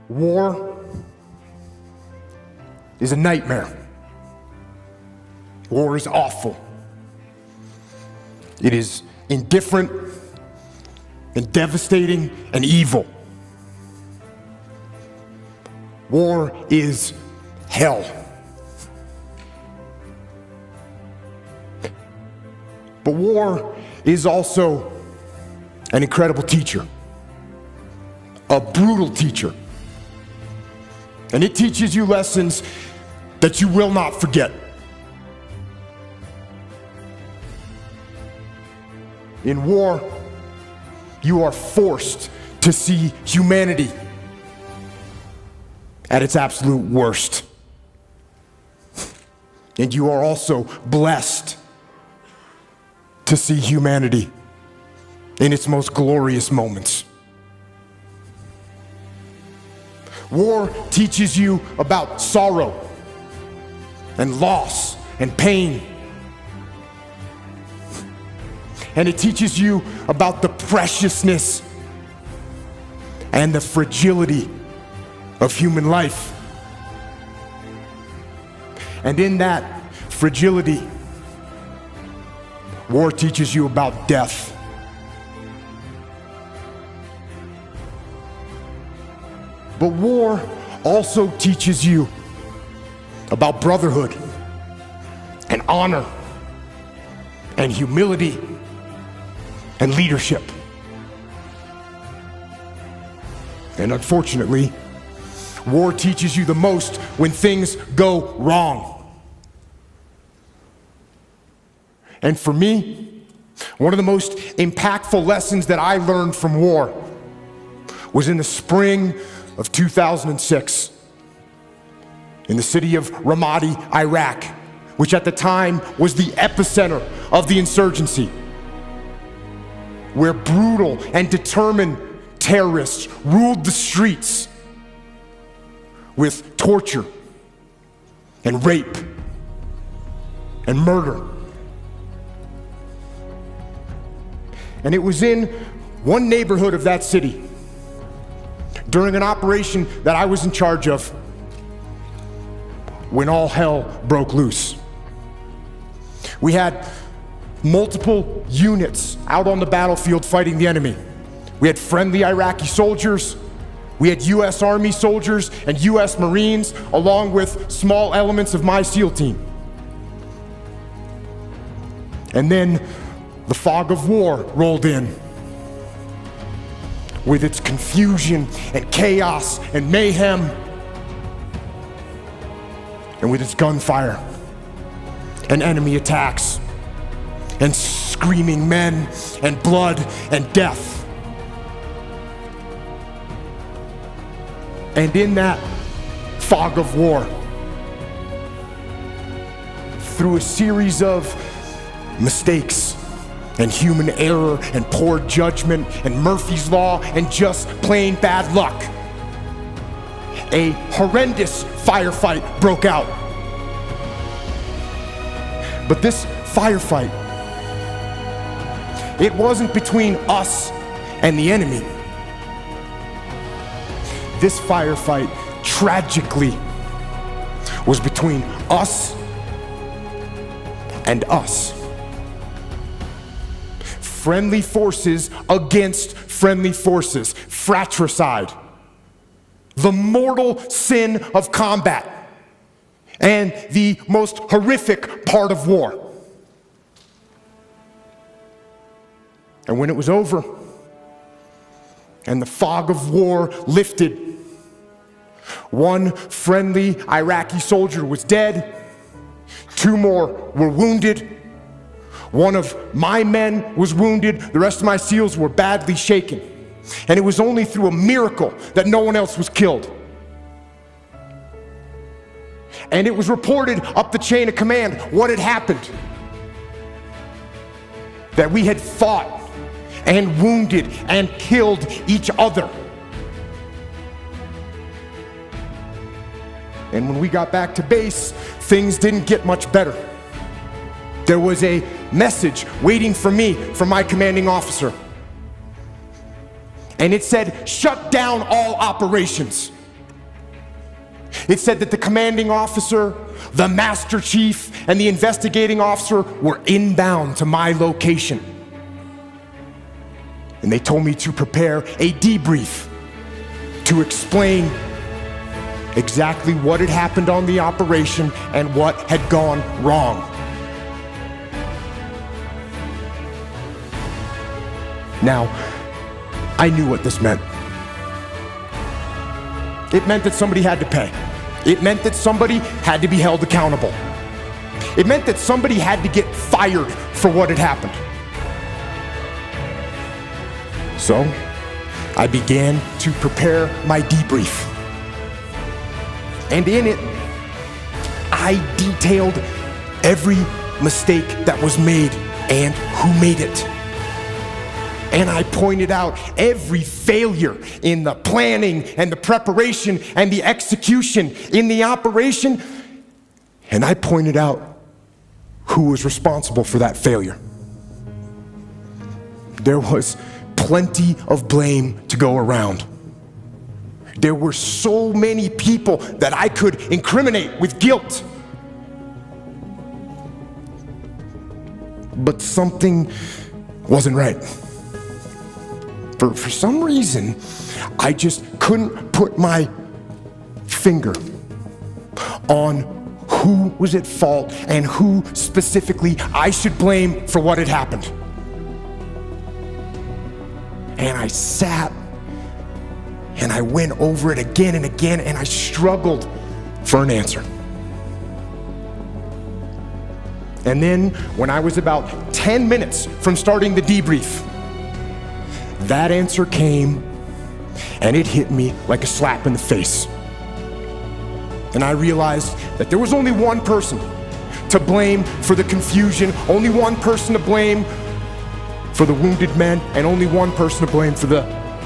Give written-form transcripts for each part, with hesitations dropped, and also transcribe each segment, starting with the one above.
War is a nightmare. War is awful. It is indifferent and devastating and evil. War is hell. But war is also an incredible teacher, a brutal teacher. And it teaches you lessons that you will not forget. In war, you are forced to see humanity at its absolute worst. And you are also blessed to see humanity in its most glorious moments. War teaches you about sorrow and loss and pain. And it teaches you about the preciousness and the fragility of human life. And in that fragility, war teaches you about death. But war also teaches you about brotherhood and honor and humility and leadership. And unfortunately, war teaches you the most when things go wrong. And for me, one of the most impactful lessons that I learned from war was in the spring of 2006 in the city of Ramadi, Iraq, which at the time was the epicenter of the insurgency, where brutal and determined terrorists ruled the streets with torture and rape and murder. And it was in one neighborhood of that city during an operation that I was in charge of when all hell broke loose. We had multiple units out on the battlefield fighting the enemy. We had friendly Iraqi soldiers, we had US Army soldiers and US Marines, along with small elements of my SEAL team. And then the fog of war rolled in with its confusion and chaos and mayhem, and with its gunfire and enemy attacks and screaming men and blood and death. And in that fog of war, through a series of mistakes and human error and poor judgment and Murphy's Law and just plain bad luck, a horrendous firefight broke out. But this firefight, it wasn't between us and the enemy. This firefight, tragically, was between us and us. Friendly forces against friendly forces. Fratricide. The mortal sin of combat. And the most horrific part of war. And when it was over, and the fog of war lifted, one friendly Iraqi soldier was dead, 2 more were wounded. One of my men was wounded, the rest of my SEALs were badly shaken. And it was only through a miracle that no one else was killed. And it was reported up the chain of command what had happened. That we had fought and wounded and killed each other. And when we got back to base, things didn't get much better. There was a message waiting for me from my commanding officer. And it said, shut down all operations. It said that the commanding officer, the master chief, and the investigating officer were inbound to my location. And they told me to prepare a debrief to explain exactly what had happened on the operation and what had gone wrong. Now, I knew what this meant. It meant that somebody had to pay. It meant that somebody had to be held accountable. It meant that somebody had to get fired for what had happened. So, I began to prepare my debrief. And in it, I detailed every mistake that was made and who made it. And I pointed out every failure in the planning and the preparation and the execution in the operation. And I pointed out who was responsible for that failure. There was plenty of blame to go around. There were so many people that I could incriminate with guilt. But something wasn't right. For some reason, I just couldn't put my finger on who was at fault and who specifically I should blame for what had happened. And I sat and I went over it again and again, and I struggled for an answer. And then, when I was about 10 minutes from starting the debrief, that answer came, and it hit me like a slap in the face. And I realized that there was only one person to blame for the confusion, only one person to blame for the wounded men, and only one person to blame for the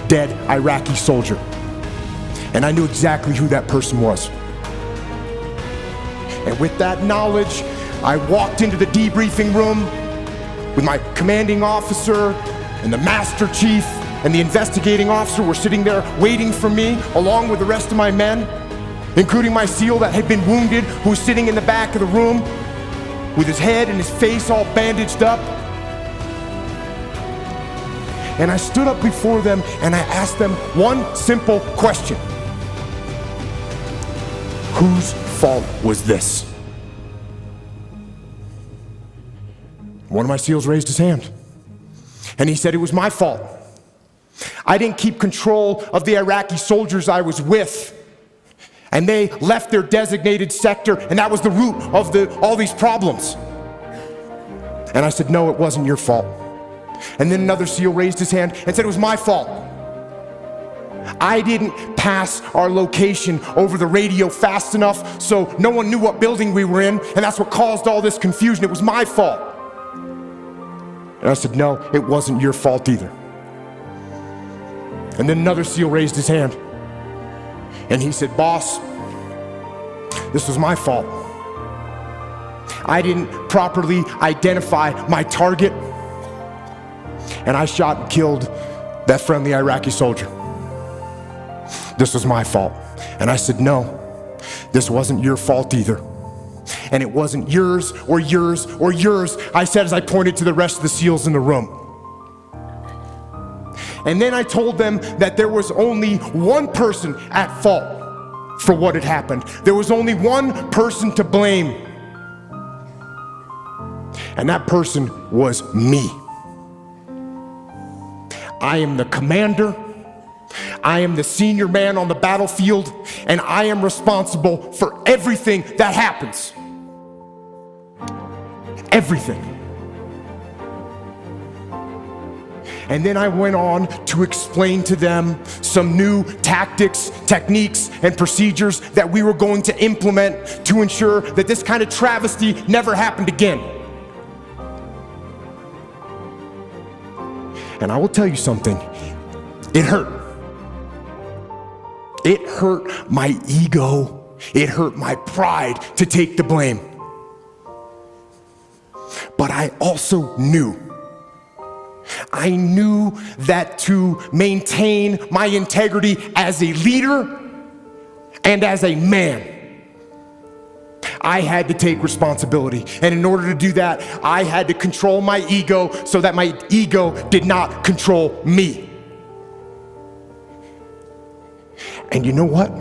dead Iraqi soldier. And I knew exactly who that person was. And with that knowledge, I walked into the debriefing room with my commanding officer, and the master chief and the investigating officer were sitting there waiting for me, along with the rest of my men, including my SEAL that had been wounded, who was sitting in the back of the room with his head and his face all bandaged up. And I stood up before them and I asked them one simple question. Whose fault was this? One of my SEALs raised his hand. And he said, it was my fault. I didn't keep control of the Iraqi soldiers I was with. And they left their designated sector, and that was the root of all these problems. And I said, no, it wasn't your fault. And then another SEAL raised his hand and said, it was my fault. I didn't pass our location over the radio fast enough so no one knew what building we were in, and that's what caused all this confusion. It was my fault. And I said, no, it wasn't your fault either. And then another SEAL raised his hand. And he said, boss, this was my fault. I didn't properly identify my target. And I shot and killed that friendly Iraqi soldier. This was my fault. And I said, no, this wasn't your fault either. And it wasn't yours or yours or yours, I said as I pointed to the rest of the SEALs in the room. And then I told them that there was only one person at fault for what had happened. There was only one person to blame. And that person was me. I am the commander. I am the senior man on the battlefield, and I am responsible for everything that happens. Everything. And then I went on to explain to them some new tactics, techniques, and procedures that we were going to implement to ensure that this kind of travesty never happened again. And I will tell you something, it hurt. It hurt my ego. It hurt my pride to take the blame. But I also knew that to maintain my integrity as a leader, And as a man, I had to take responsibility. And in order to do that, I had to control my ego so that my ego did not control me. And you know what?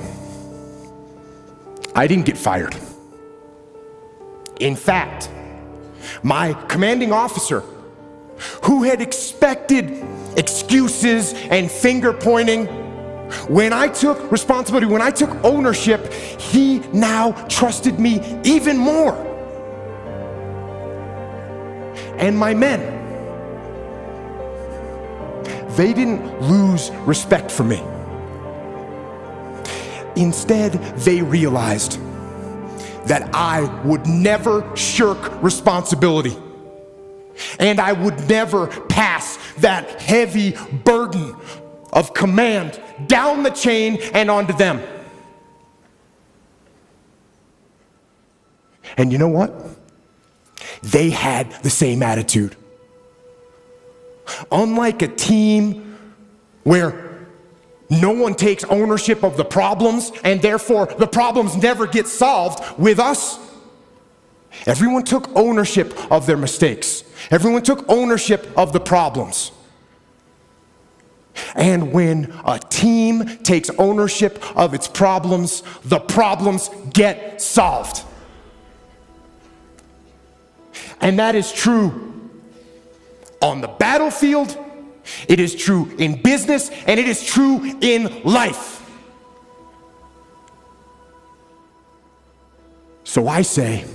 I didn't get fired. In fact, my commanding officer, who had expected excuses and finger pointing, when I took responsibility, when I took ownership, he now trusted me even more. And my men, they didn't lose respect for me. Instead, they realized that I would never shirk responsibility, and I would never pass that heavy burden of command down the chain and onto them. And you know what? They had the same attitude. Unlike a team where no one takes ownership of the problems and therefore the problems never get solved, with us, everyone took ownership of their mistakes. Everyone took ownership of the problems. And when a team takes ownership of its problems, the problems get solved. And that is true on the battlefield, it is true in business, and it is true in life. So I say,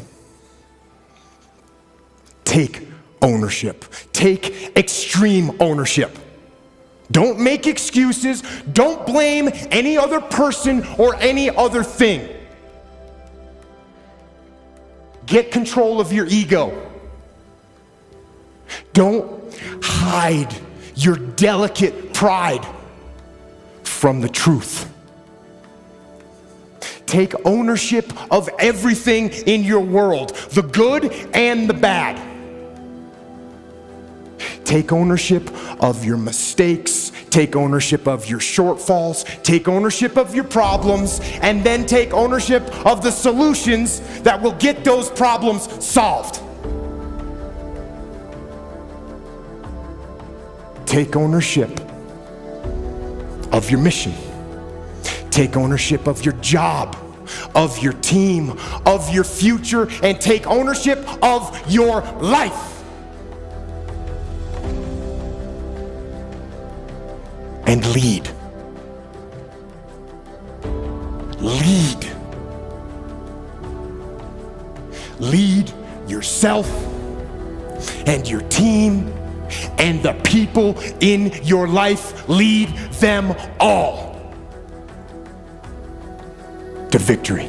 take ownership. Take extreme ownership. Don't make excuses. Don't blame any other person or any other thing. Get control of your ego. Don't hide your delicate pride from the truth. Take ownership of everything in your world, the good and the bad. Take ownership of your mistakes, take ownership of your shortfalls, take ownership of your problems, and then take ownership of the solutions that will get those problems solved. Take ownership of your mission. Take ownership of your job, of your team, of your future, and take ownership of your life. And lead. Lead. Lead yourself and your team and the people in your life. Lead them all to victory.